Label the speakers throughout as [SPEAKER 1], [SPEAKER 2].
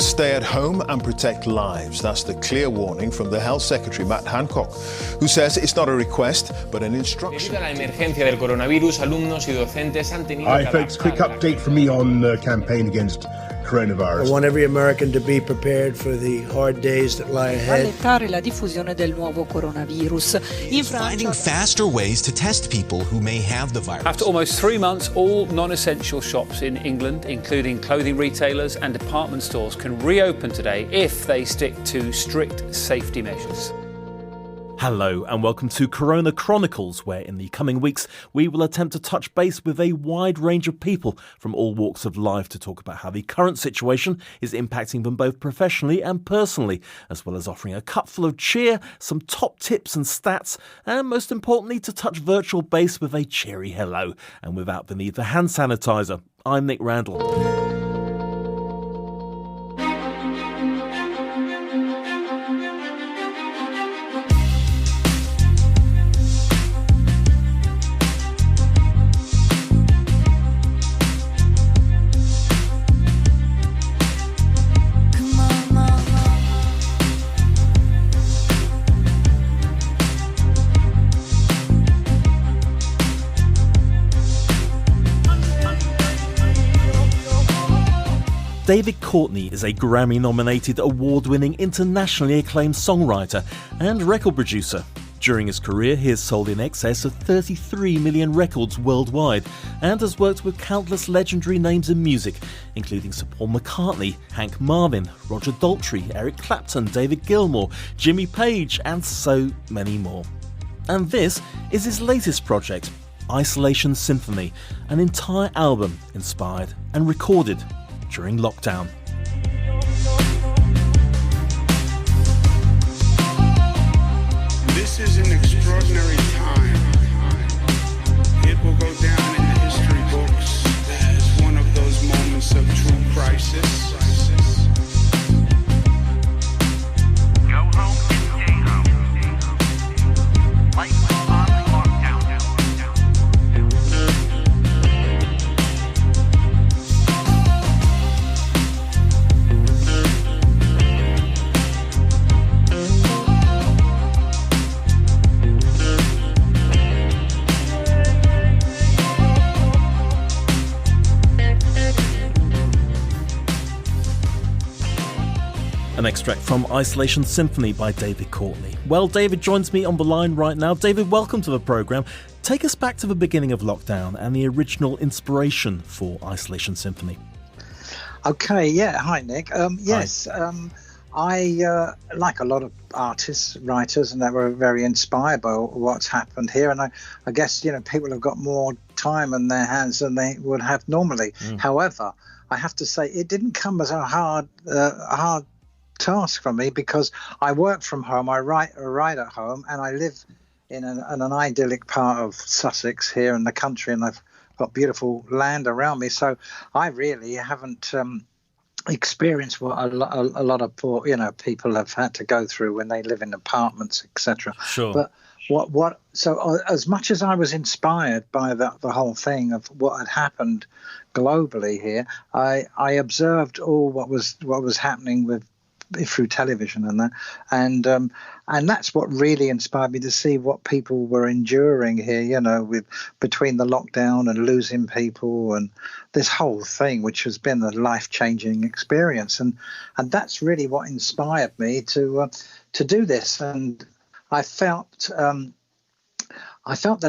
[SPEAKER 1] stay at home and protect lives. That's the clear warning from the Health Secretary, Matt Hancock, who says it's not a request, but an instruction.
[SPEAKER 2] Debido a la emergencia del coronavirus, alumnos y docentes han tenido
[SPEAKER 3] Hi folks, quick update from me on the campaign against coronavirus.
[SPEAKER 4] I want every American to be prepared for the hard days that lie ahead.
[SPEAKER 5] Rallentare la diffusione del nuovo coronavirus. In
[SPEAKER 6] Finding faster ways to test people who may have the virus.
[SPEAKER 7] After almost 3 months, all non-essential shops in England, including clothing retailers and department stores, can reopen today if they stick to strict safety measures.
[SPEAKER 8] Hello and welcome to Corona Chronicles, where in the coming weeks we will attempt to touch base with a wide range of people from all walks of life to talk about how the current situation is impacting them both professionally and personally, as well as offering a cupful of cheer, some top tips and stats, and most importantly to touch virtual base with a cheery hello and without the need for hand sanitiser. I'm Nick Randall. David Courtney is a Grammy-nominated, award-winning, internationally acclaimed songwriter and record producer. During his career, he has sold in excess of 33 million records worldwide and has worked with countless legendary names in music, including Sir Paul McCartney, Hank Marvin, Roger Daltrey, Eric Clapton, David Gilmour, Jimmy Page, and so many more. And this is his latest project, Isolation Symphony, an entire album inspired and recorded during lockdown.
[SPEAKER 9] This is an extraordinary time. It will go down in the history books as one of those moments of true crisis.
[SPEAKER 10] Go home and stay home. Life is on lockdown.
[SPEAKER 8] An extract from Isolation Symphony by David Courtney. Well, David joins me on the line right now. David, welcome to the programme. Take us back to the beginning of lockdown and the original inspiration for Isolation Symphony.
[SPEAKER 11] Okay, yeah. Hi, Nick. Yes, I, like a lot of artists, writers, and they were very inspired by what's happened here. And I guess, people have got more time on their hands than they would have normally. However, I have to say it didn't come as a hard task for me because I work from home, I write at home, and I live in an idyllic part of Sussex here in the country, and I've got beautiful land around me. So I really haven't experienced what a lot of poor, people have had to go through when they live in apartments, etc.
[SPEAKER 8] Sure.
[SPEAKER 11] But so as much as I was inspired by the whole thing of what had happened globally here, I observed all what was happening through television and that, and that's what really inspired me to see what people were enduring here, with between the lockdown and losing people and this whole thing, which has been a life-changing experience, and that's really what inspired me to do this. And I felt the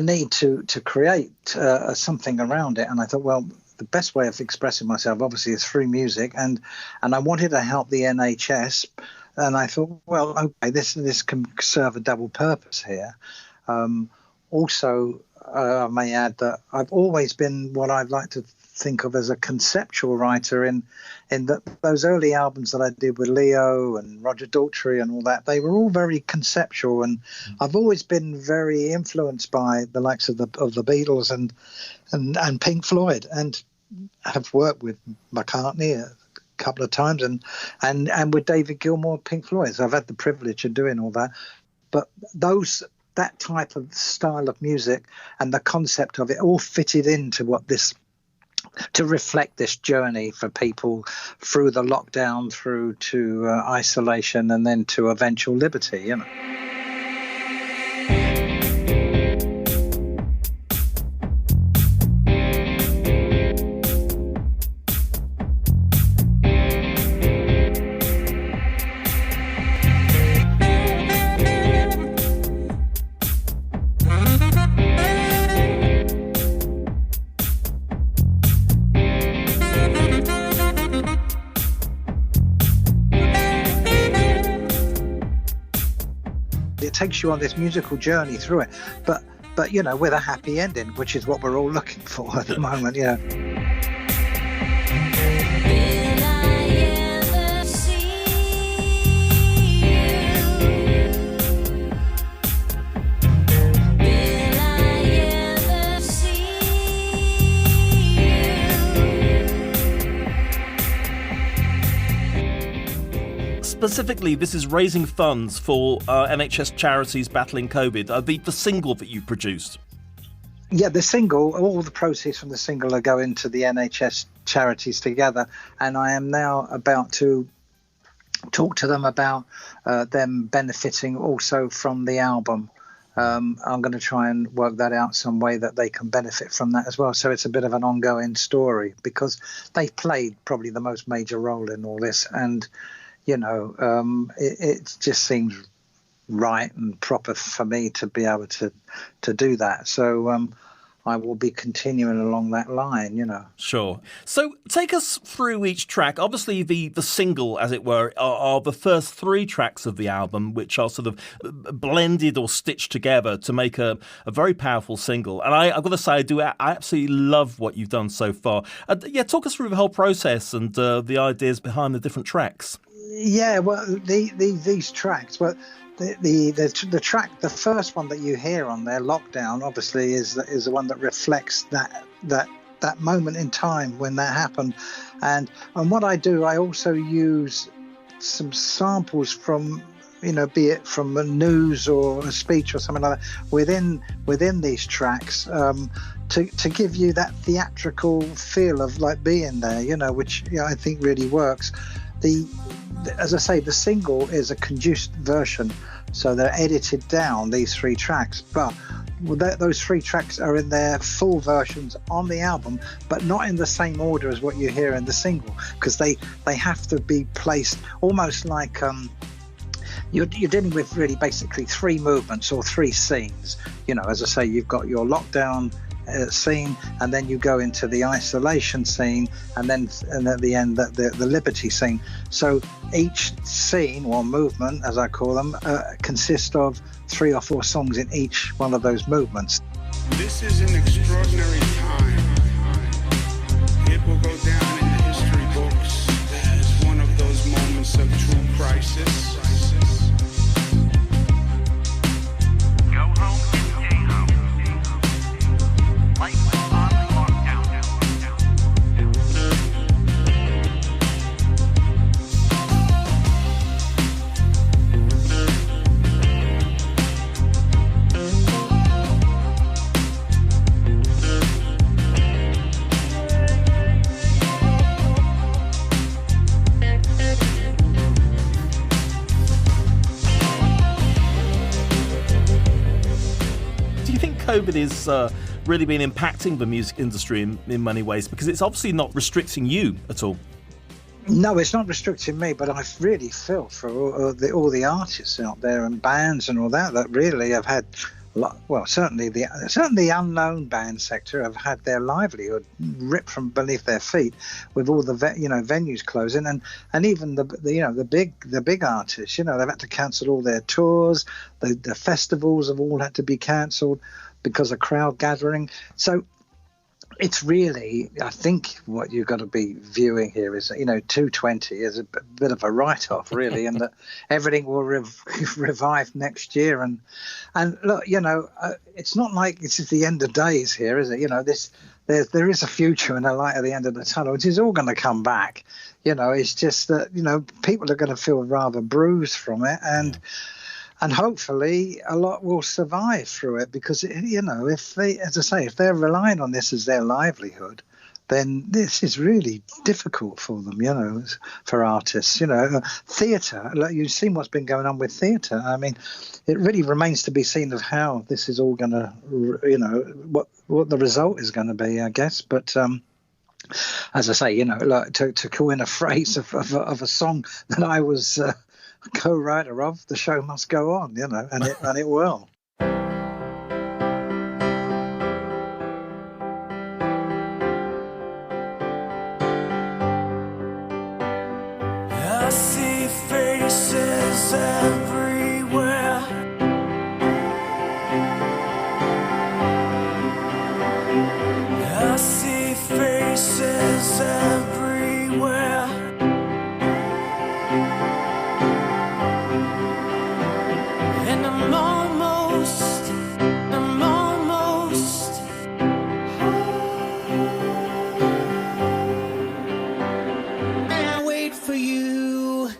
[SPEAKER 11] need to create something around it, and I thought, well, the best way of expressing myself obviously is through music, and I wanted to help the NHS, and I thought, well, okay, this can serve a double purpose here. Also, I may add that I've always been what I'd like to think of as a conceptual writer in those early albums that I did with Leo and Roger Daltrey and all that. They were all very conceptual, and I've always been very influenced by the likes of the Beatles and Pink Floyd, and have worked with McCartney a couple of times and with David Gilmour, Pink Floyd. So I've had the privilege of doing all that. But that type of style of music and the concept of it all fitted into what this to reflect this journey for people through the lockdown, through to isolation, and then to eventual liberty, you know. It takes you on this musical journey through it, but you know, with a happy ending, which is what we're all looking for at the moment, you know.
[SPEAKER 8] Specifically, this is raising funds for NHS charities battling COVID. The single that you produced.
[SPEAKER 11] Yeah, the single, all the proceeds from the single are going to the NHS charities together, and I am now about to talk to them about them benefiting also from the album. I'm going to try and work that out some way that they can benefit from that as well. So it's a bit of an ongoing story because they played probably the most major role in all this, and you know, it just seems right and proper for me to be able to do that. So I will be continuing along that line, you know.
[SPEAKER 8] Sure. So take us through each track. Obviously, the single, as it were, are the first 3 tracks of the album, which are sort of blended or stitched together to make a very powerful single. And I've got to say, I absolutely love what you've done so far. Talk us through the whole process and the ideas behind the different tracks.
[SPEAKER 11] Yeah, well, these tracks, well, the track, the first one that you hear on there, Lockdown, obviously is the one that reflects that moment in time when that happened, and what I do, I also use some samples from, you know, be it from a news or a speech or something like that within these tracks, to give you that theatrical feel of like being there, you know, which I think really works. As I say, the single is a conduced version, so they're edited down, these 3 tracks, but those 3 tracks are in their full versions on the album, but not in the same order as what you hear in the single, because they have to be placed almost like you're dealing with really basically 3 movements or 3 scenes. You know, as I say, you've got your lockdown scene, and then you go into the isolation scene, and at the end the liberty scene. So each scene or movement, as I call them, consists of 3 or 4 songs in each one of those movements.
[SPEAKER 9] This is an extraordinary time. It will go down in the history books as one of those moments of true crisis.
[SPEAKER 10] Go home and stay home. Life was on lockdown.
[SPEAKER 8] Do you think COVID is really been impacting the music industry in many ways? Because it's obviously not restricting you at all.
[SPEAKER 11] No, it's not restricting me, but I really feel for all the artists out there and bands and all that really have had, well, certainly the unknown band sector have had their livelihood ripped from beneath their feet with all the venues closing, and even the big artists, you know, they've had to cancel all their tours. The festivals have all had to be cancelled because of crowd gathering. So it's really, I think what you've got to be viewing here is, you know, 220 is a bit of a write-off, really, and that everything will revive next year. And look, you know, it's not like this is the end of days here, is it? You know, there is a future and a light at the end of the tunnel, which is all going to come back. You know, it's just that, you know, people are going to feel rather bruised from it, and hopefully a lot will survive through it, because, you know, if they're relying on this as their livelihood, then this is really difficult for them, for artists. Theatre, like you've seen what's been going on with theatre. I mean, it really remains to be seen of how this is all going to, what the result is going to be, I guess. But as I say, like to coin a phrase of a song that I was co-writer of, the show must go on, and it will.
[SPEAKER 12] I see faces everywhere. I see faces everywhere. And I'm almost I wait for you.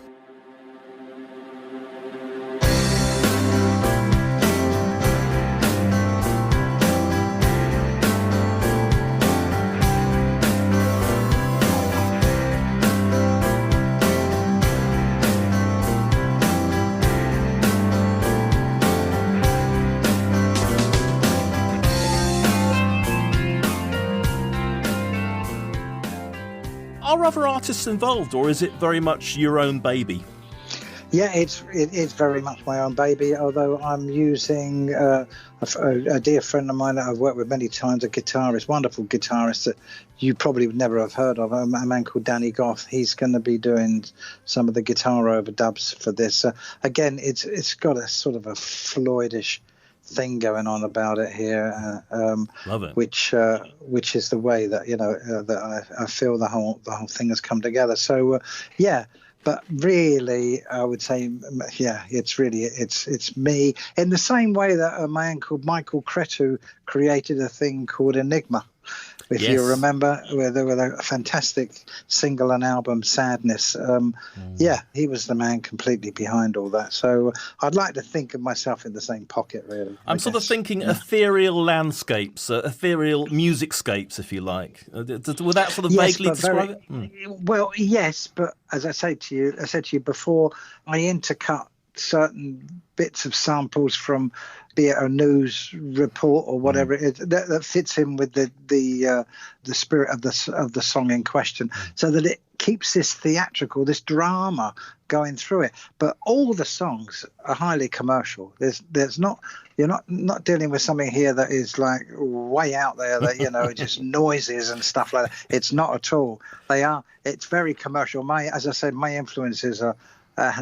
[SPEAKER 8] Are other artists involved, or is it very much your own baby?
[SPEAKER 11] Yeah, it's very much my own baby, although I'm using a dear friend of mine that I've worked with many times, a guitarist, wonderful guitarist that you probably would never have heard of, a man called Danny Goff. He's going to be doing some of the guitar overdubs for this. Again, it's got a sort of a Floydish thing going on about it here.
[SPEAKER 8] Love it.
[SPEAKER 11] Which is the way that that I feel the whole thing has come together. So yeah. But really, I would say, yeah, it's me. In the same way that a man called Michael Cretu created a thing called Enigma, if you remember, with a fantastic single and album, Sadness. Yeah, he was the man completely behind all that. So I'd like to think of myself in the same pocket, really.
[SPEAKER 8] I'm sort of thinking ethereal landscapes, ethereal musicscapes, if you like. Would that sort of vaguely describe it?
[SPEAKER 11] Well, yes, but as I said to you before, I intercut certain bits of samples from, be it a news report or whatever it is, that fits in with the spirit of the song in question, so that it keeps this theatrical, this drama going through it. But all the songs are highly commercial. There's not, you're not dealing with something here that is like way out there that just noises and stuff like that. It's not at all. It's very commercial. As I said, my influences are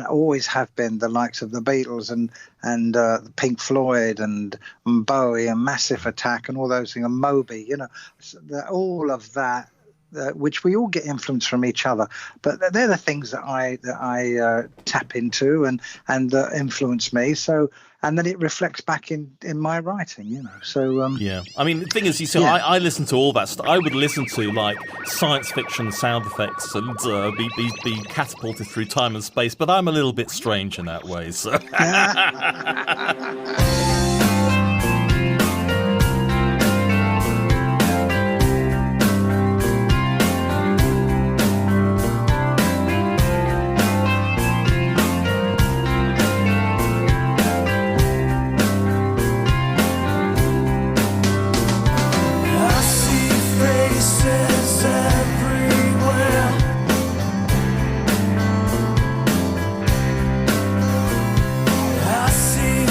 [SPEAKER 11] always have been the likes of the Beatles and Pink Floyd and Bowie and Massive Attack and all those things, and Moby, all of that, which we all get influence from each other. But they're the things that I tap into and that influence me. So, and then it reflects back in my writing, So
[SPEAKER 8] yeah, I mean, the thing is, you see, I listen to all that stuff. I would listen to like science fiction sound effects and be catapulted through time and space. But I'm a little bit strange in that way. So.
[SPEAKER 12] I see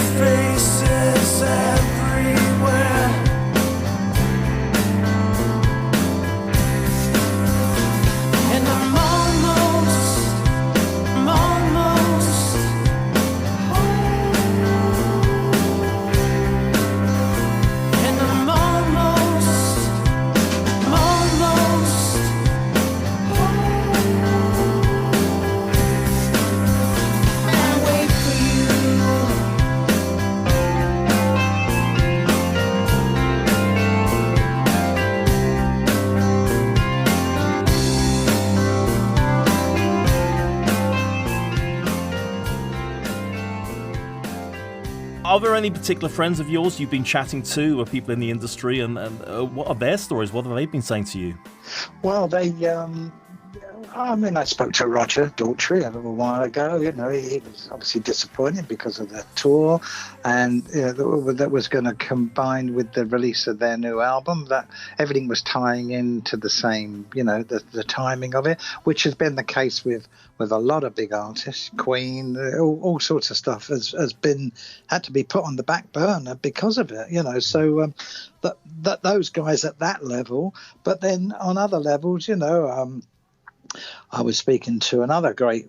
[SPEAKER 8] Are there any particular friends of yours you've been chatting to, or people in the industry, and what are their stories? What have they been saying to you?
[SPEAKER 11] Well, I spoke to Roger Daltrey a little while ago. He was obviously disappointed because of the tour, and that was going to combine with the release of their new album. That everything was tying into the same, the timing of it, which has been the case with a lot of big artists. Queen, all sorts of stuff had to be put on the back burner because of it. So that those guys at that level, but then on other levels, I was speaking to another great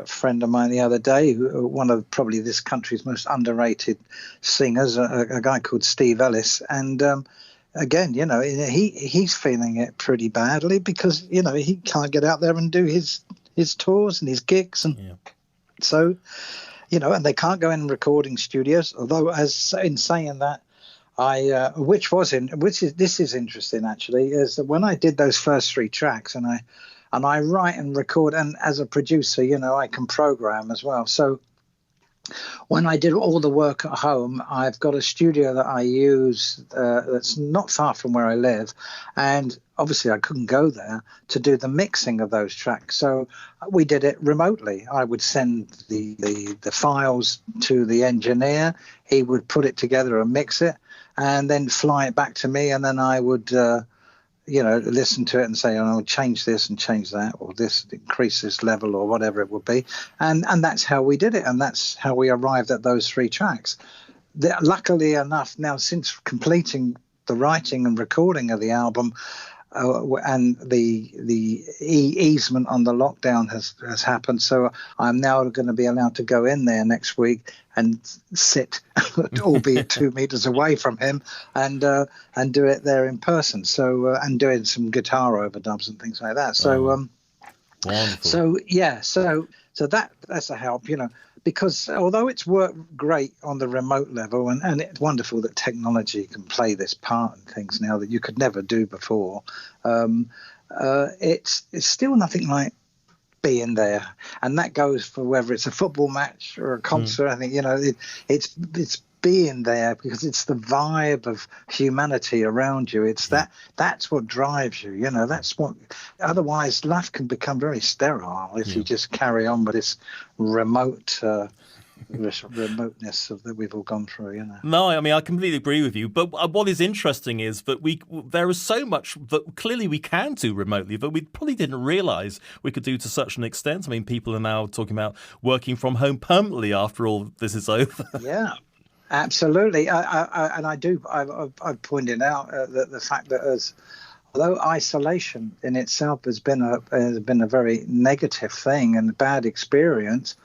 [SPEAKER 11] friend of mine the other day, one of probably this country's most underrated singers, a guy called Steve Ellis. And again, he's feeling it pretty badly because, he can't get out there and do his tours and his gigs. And so, and they can't go in recording studios. Although, as in saying that, this is interesting actually, is that when I did those first 3 tracks and I write and record, and as a producer, I can program as well. So when I did all the work at home, I've got a studio that I use that's not far from where I live. And obviously I couldn't go there to do the mixing of those tracks. So we did it remotely. I would send the files to the engineer. He would put it together and mix it and then fly it back to me. And then I would listen to it and say, I'll change this and change that, or this, increase this level, or whatever it would be. And that's how we did it. And that's how we arrived at those 3 tracks. Luckily enough, now since completing the writing and recording of the album, and the easement on the lockdown has happened, so I'm now going to be allowed to go in there next week and sit, albeit 2 meters away from him, and do it there in person. So and doing some guitar overdubs and things like that. So
[SPEAKER 8] wonderful.
[SPEAKER 11] So that's a help, because although it's worked great on the remote level, and it's wonderful that technology can play this part and things now that you could never do before, it's still nothing like being there. And that goes for whether it's a football match or a concert. I think, it's being there because it's the vibe of humanity around you. It's that's what drives you. That's what, otherwise life can become very sterile if you just carry on with this remoteness that we've all gone through.
[SPEAKER 8] No, I mean, I completely agree with you. But what is interesting is that there is so much that clearly we can do remotely that we probably didn't realise we could do to such an extent. I mean, people are now talking about working from home permanently after all this is over.
[SPEAKER 11] Yeah. Absolutely, I've pointed out that the fact that although isolation in itself has been a very negative thing and a bad experience,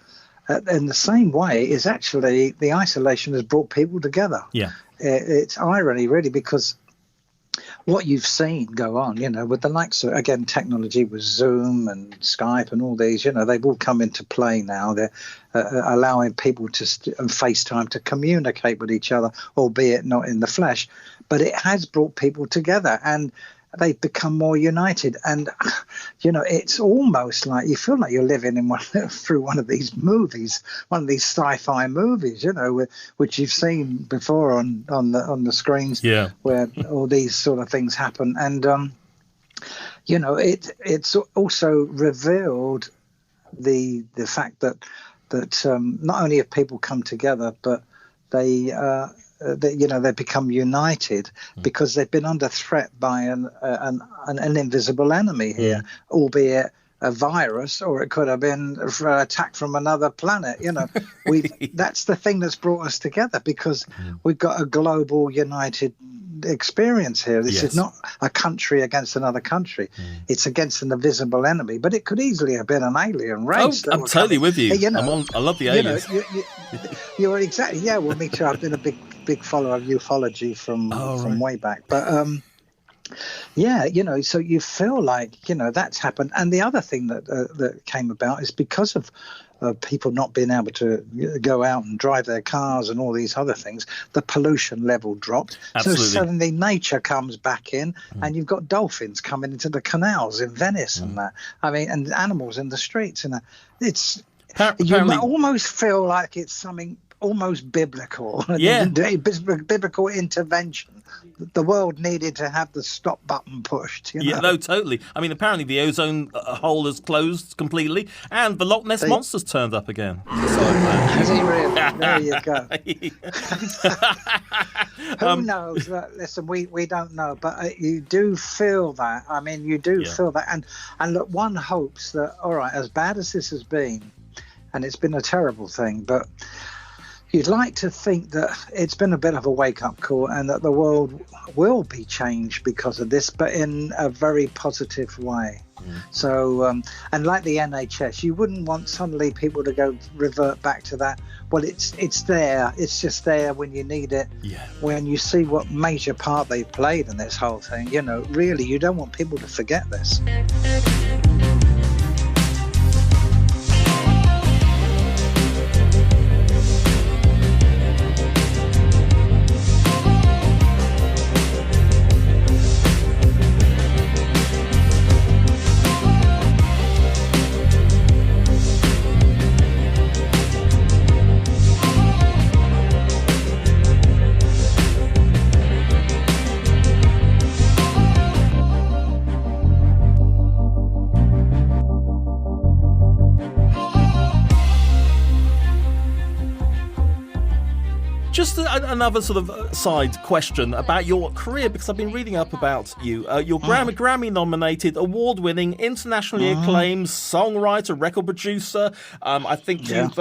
[SPEAKER 11] in the same way is actually the isolation has brought people together.
[SPEAKER 8] Yeah,
[SPEAKER 11] it's irony really, because what you've seen go on, with the likes of, again, technology with Zoom and Skype and all these, they've all come into play now. They're allowing people and FaceTime to communicate with each other, albeit not in the flesh. But it has brought people together and they've become more united. And, it's almost like you feel like you're living in through one of these movies, one of these sci-fi movies, which you've seen before on the screens, where all these sort of things happen. And, it's also revealed the fact that not only have people come together, but they become united because they've been under threat by an invisible enemy here, albeit a virus, or it could have been an attack from another planet. That's the thing that's brought us together, because we've got a global united experience here. This is not a country against another country. It's against an invisible enemy, but it could easily have been an alien race.
[SPEAKER 8] I'm totally with you. I love the aliens.
[SPEAKER 11] You're exactly, well, me too. I've been a big follower of ufology from way back, but so you feel like that's happened. And the other thing that came about is because of people not being able to go out and drive their cars and all these other things, the pollution level dropped.
[SPEAKER 8] Absolutely.
[SPEAKER 11] So suddenly nature comes back in, and you've got dolphins coming into the canals in Venice and that. I mean, and animals in the streets, and it's. You almost feel like it's something almost biblical.
[SPEAKER 8] Yeah.
[SPEAKER 11] Biblical intervention. The world needed to have the stop button pushed.
[SPEAKER 8] Yeah, no, totally. I mean, apparently the ozone hole has closed completely, and the Loch Ness Monster's turned up again.
[SPEAKER 11] Has he really? There you go. Who knows? Listen, we don't know, but you do feel that. I mean, you do feel that, and look, one hopes that, all right, as bad as this has been, and it's been a terrible thing, but you'd like to think that it's been a bit of a wake-up call and that the world will be changed because of this, but in a very positive way. So, and like the NHS, you wouldn't want suddenly people to revert back to that. Well, it's there. It's just there when you need it.
[SPEAKER 8] Yeah.
[SPEAKER 11] When you see what major part they played in this whole thing, really, you don't want people to forget this.
[SPEAKER 8] Just another sort of side question about your career, because I've been reading up about you. You're Grammy-nominated, award-winning, internationally acclaimed songwriter, record producer. I think you've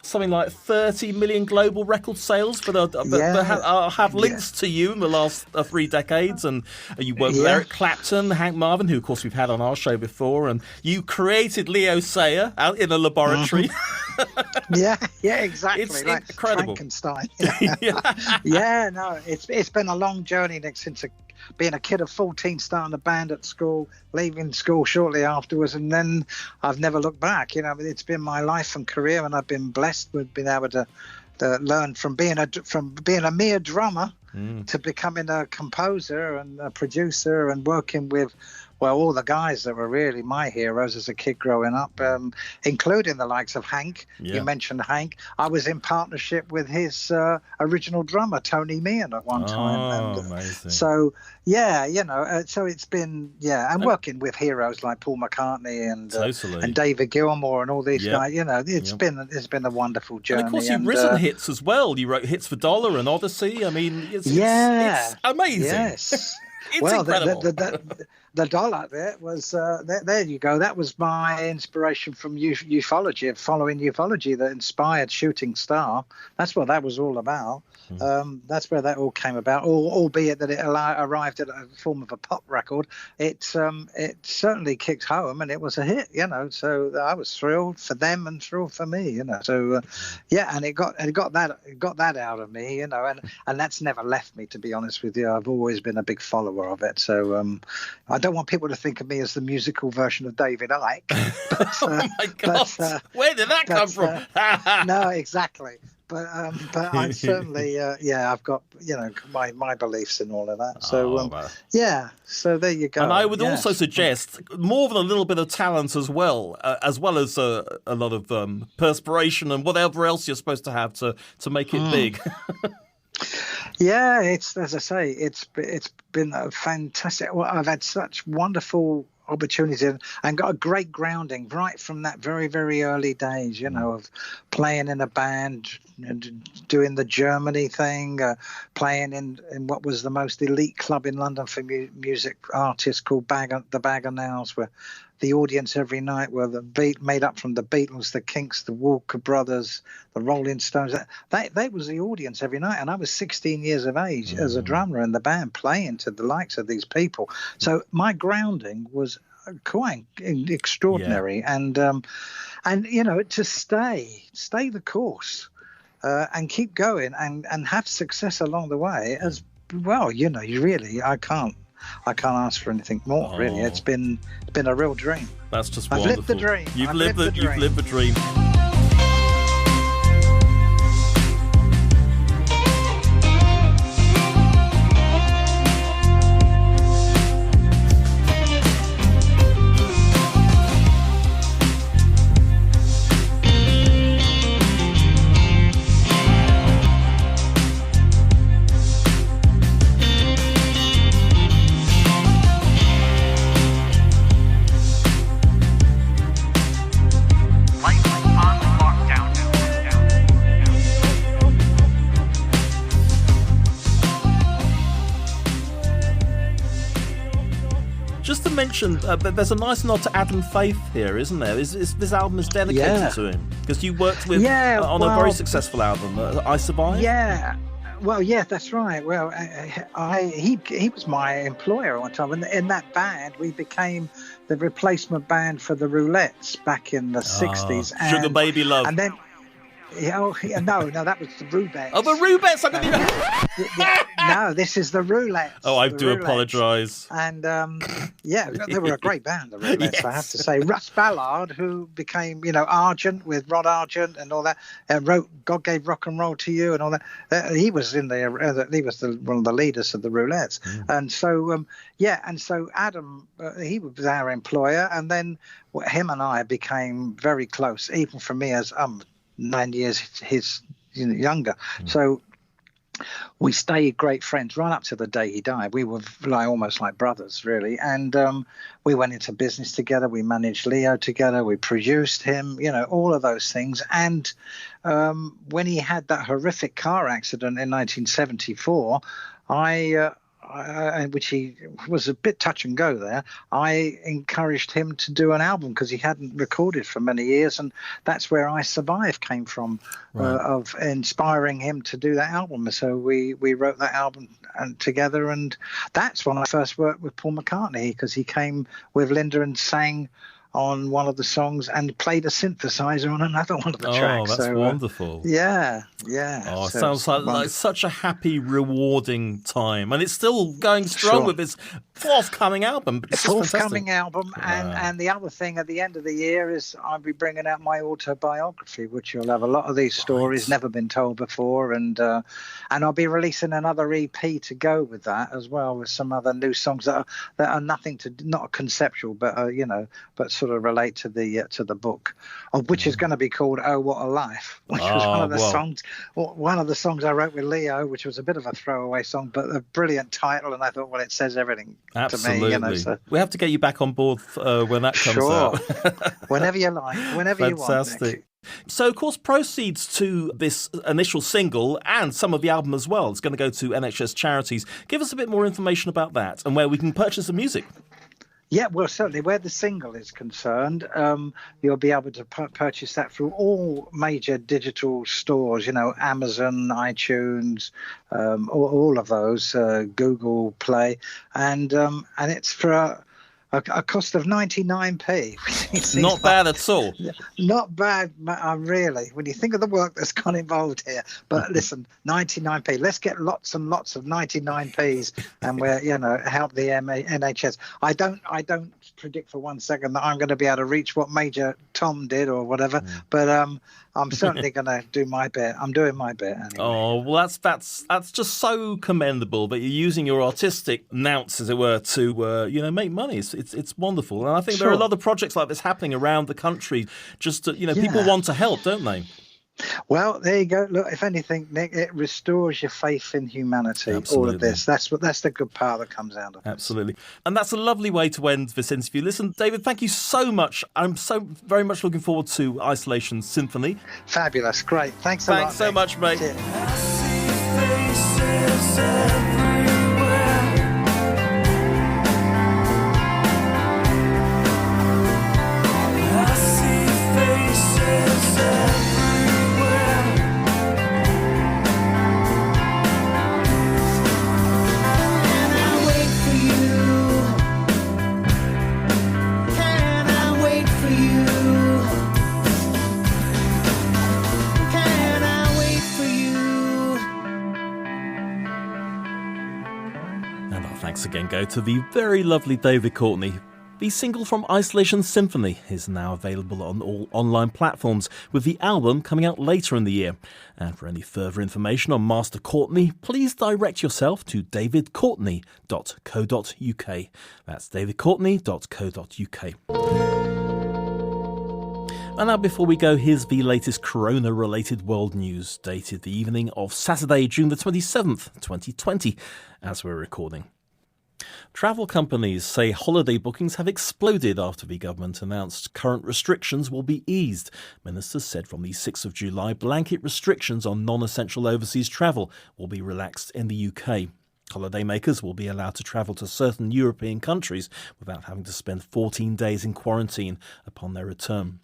[SPEAKER 8] something like 30 million global record sales for have links to you in the last 3 decades, and you worked with Eric Clapton, Hank Marvin, who of course we've had on our show before, and you created Leo Sayer out in a laboratory.
[SPEAKER 11] Yeah, exactly.
[SPEAKER 8] It's
[SPEAKER 11] like
[SPEAKER 8] incredible.
[SPEAKER 11] Frankenstein. No, it's been a long journey, Nick, since being a kid of 14, starting a band at school, leaving school shortly afterwards, and then I've never looked back. It's been my life and career, and I've been blessed with being able to learn from being a mere drummer to becoming a composer and a producer and working with all the guys that were really my heroes as a kid growing up, including the likes of Hank. You mentioned Hank. I was in partnership with his original drummer, Tony Meehan, at one time.
[SPEAKER 8] Amazing.
[SPEAKER 11] So, so it's been, and working with heroes like Paul McCartney and David Gilmour and all these guys, it's been a wonderful journey.
[SPEAKER 8] And of course, you've written hits as well. You wrote hits for Dollar and Odyssey. I mean, it's amazing.
[SPEAKER 11] Yes.
[SPEAKER 8] It's incredible.
[SPEAKER 11] The Dollar bit was there you go. That was my inspiration from ufology, following ufology, that inspired Shooting Star. That's what that was all about. That's where that all came about. Albeit that it arrived at a form of a pop record, it certainly kicked home and it was a hit. So I was thrilled for them and thrilled for me. So and it got that out of me. And that's never left me, to be honest with you. I've always been a big follower of it. So I don't want people to think of me as the musical version of David Icke. But,
[SPEAKER 8] oh my God! Where did that come from?
[SPEAKER 11] No, exactly. But I certainly, I've got my beliefs in all of that. So so there you go.
[SPEAKER 8] And I would also suggest more than a little bit of talent as well as a lot of perspiration and whatever else you're supposed to have to make it big.
[SPEAKER 11] Yeah, it's, as I say, it's been a fantastic. Well, I've had such wonderful opportunities and got a great grounding right from that very, very early days, of playing in a band and doing the Germany thing, playing in what was the most elite club in London for music artists called the Bag of Nails, where the audience every night were made up from the Beatles, the Kinks, the Walker Brothers, the Rolling Stones. They was the audience every night, and I was 16 years of age as a drummer in the band, playing to the likes of these people. So my grounding was quite extraordinary, and to stay the course and keep going and have success along the way as well. You really, I can't ask for anything more, really. It's been a real dream.
[SPEAKER 8] That's just
[SPEAKER 11] I've
[SPEAKER 8] wonderful.
[SPEAKER 11] lived the dream.
[SPEAKER 8] You've lived the dream. mentioned that there's a nice nod to Adam Faith here, isn't there? This album is dedicated to him because you worked with on a very successful album, I Survive.
[SPEAKER 11] Yeah. Well, yeah, that's right. Well, he was my employer at one time, and in that band we became the replacement band for the Roulettes back in the '60s.
[SPEAKER 8] Sugar Baby Love.
[SPEAKER 11] And then, no, that was the Rubettes.
[SPEAKER 8] Oh, the Rubettes!
[SPEAKER 11] No, this is the Roulettes.
[SPEAKER 8] Oh, I do apologise.
[SPEAKER 11] And they were a great band, the Roulettes. Yes. I have to say. Russ Ballard, who became, Argent with Rod Argent and all that, wrote "God Gave Rock and Roll to You" and all that. He was in there. He was one of the leaders of the Roulettes, and so Adam, he was our employer, and then him and I became very close, even for me as 9 years his younger. So we stayed great friends right up to the day he died. We were almost like brothers, really. And we went into business together. We managed Leo together. We produced him, all of those things. And when he had that horrific car accident in 1974, which he was a bit touch and go there, I encouraged him to do an album because he hadn't recorded for many years, and that's where I Survive came from, of inspiring him to do that album. So we wrote that album together, and that's when I first worked with Paul McCartney, because he came with Linda and sang on one of the songs and played a synthesizer on another one of the tracks.
[SPEAKER 8] Oh, that's wonderful.
[SPEAKER 11] Yeah.
[SPEAKER 8] Oh, it sounds like such a happy, rewarding time. And it's still going strong with its forthcoming album. And the other thing at the end of the year is I'll be bringing out my autobiography, which will have a lot of these stories never been told before. And I'll be releasing another EP to go with that as well, with some other new songs that are nothing to, not conceptual, but but sort of relate to the book, which is going to be called "Oh What a Life," which was one of the songs I wrote with Leo, which was a bit of a throwaway song, but a brilliant title. And I thought, well, it says everything to me. So. We have to get you back on board when that comes out.
[SPEAKER 11] Whenever you like, whenever you want.
[SPEAKER 8] Fantastic. So, of course, proceeds to this initial single and some of the album as well, it's going to go to NHS charities. Give us a bit more information about that and where we can purchase the music.
[SPEAKER 11] Yeah, well, certainly where the single is concerned, you'll be able to purchase that through all major digital stores, Amazon, iTunes, all of those, Google Play, and it's for a cost of 99p.
[SPEAKER 8] Not bad at all.
[SPEAKER 11] Not bad, really, when you think of the work that's gone involved here. But listen, 99p. Let's get lots and lots of 99p's, and we're help the NHS. I don't predict for 1 second that I'm going to be able to reach what Major Tom did or whatever, but I'm certainly going to do my bit. I'm doing my bit anyway.
[SPEAKER 8] Oh, well, that's just so commendable that you're using your artistic nous, as it were, to make money. It's wonderful, and I think there are a lot of projects like this happening around the country. Just to, people want to help, don't they?
[SPEAKER 11] Well, there you go. Look, if anything, Nick, it restores your faith in humanity. Absolutely. All of this. That's the good part that comes out of it.
[SPEAKER 8] Absolutely. And that's a lovely way to end this interview. Listen, David, thank you so much. I'm so very much looking forward to Isolation Symphony.
[SPEAKER 11] Fabulous. Great. Thanks a lot.
[SPEAKER 8] Thanks so much, mate.
[SPEAKER 11] Cheers.
[SPEAKER 12] I see faces everywhere. I see faces everywhere. Can I wait for you? Can I wait for you? Can I wait for you?
[SPEAKER 8] And our thanks again go to the very lovely David Courtney. The single from Isolation Symphony is now available on all online platforms, with the album coming out later in the year. And for any further information on Master Courtney, please direct yourself to davidcourtney.co.uk. That's davidcourtney.co.uk. And now, before we go, here's the latest corona-related world news, dated the evening of Saturday, June the 27th, 2020, as we're recording. Travel companies say holiday bookings have exploded after the government announced current restrictions will be eased. Ministers said from the 6th of July, blanket restrictions on non-essential overseas travel will be relaxed in the UK. Holidaymakers will be allowed to travel to certain European countries without having to spend 14 days in quarantine upon their return.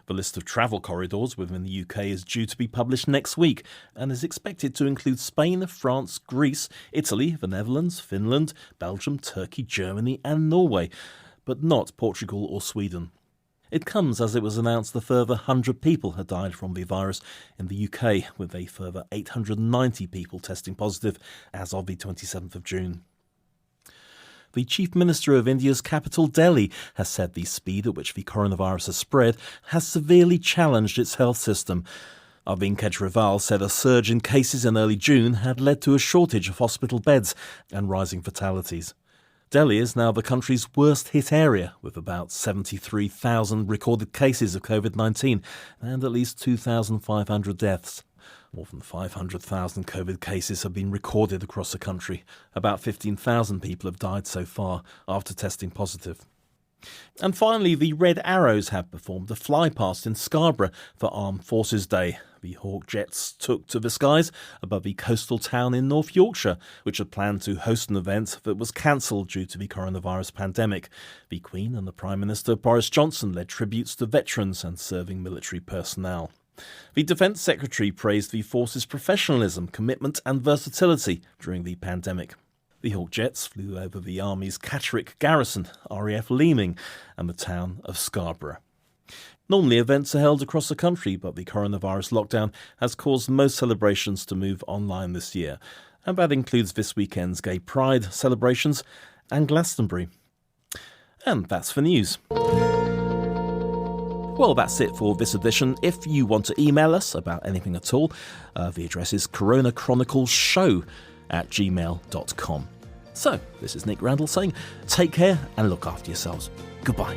[SPEAKER 8] The list of travel corridors within the UK is due to be published next week and is expected to include Spain, France, Greece, Italy, the Netherlands, Finland, Belgium, Turkey, Germany and Norway, but not Portugal or Sweden. It comes as it was announced a further 100 people had died from the virus in the UK, with a further 890 people testing positive as of the 27th of June. The Chief Minister of India's capital, Delhi, has said the speed at which the coronavirus has spread has severely challenged its health system. Arvind Kejriwal said a surge in cases in early June had led to a shortage of hospital beds and rising fatalities. Delhi is now the country's worst-hit area, with about 73,000 recorded cases of COVID-19 and at least 2,500 deaths. More than 500,000 COVID cases have been recorded across the country. About 15,000 people have died so far after testing positive. And finally, the Red Arrows have performed a flypast in Scarborough for Armed Forces Day. The Hawk Jets took to the skies above the coastal town in North Yorkshire, which had planned to host an event that was cancelled due to the coronavirus pandemic. The Queen and the Prime Minister Boris Johnson led tributes to veterans and serving military personnel. The Defence Secretary praised the force's professionalism, commitment and versatility during the pandemic. The Hawk Jets flew over the Army's Catterick Garrison, RAF Leeming, and the town of Scarborough. Normally events are held across the country, but the coronavirus lockdown has caused most celebrations to move online this year, and that includes this weekend's Gay Pride celebrations and Glastonbury. And that's the news. Well, that's it for this edition. If you want to email us about anything at all, the address is coronachroniclesshow@gmail.com. So, this is Nick Randall saying take care and look after yourselves. Goodbye.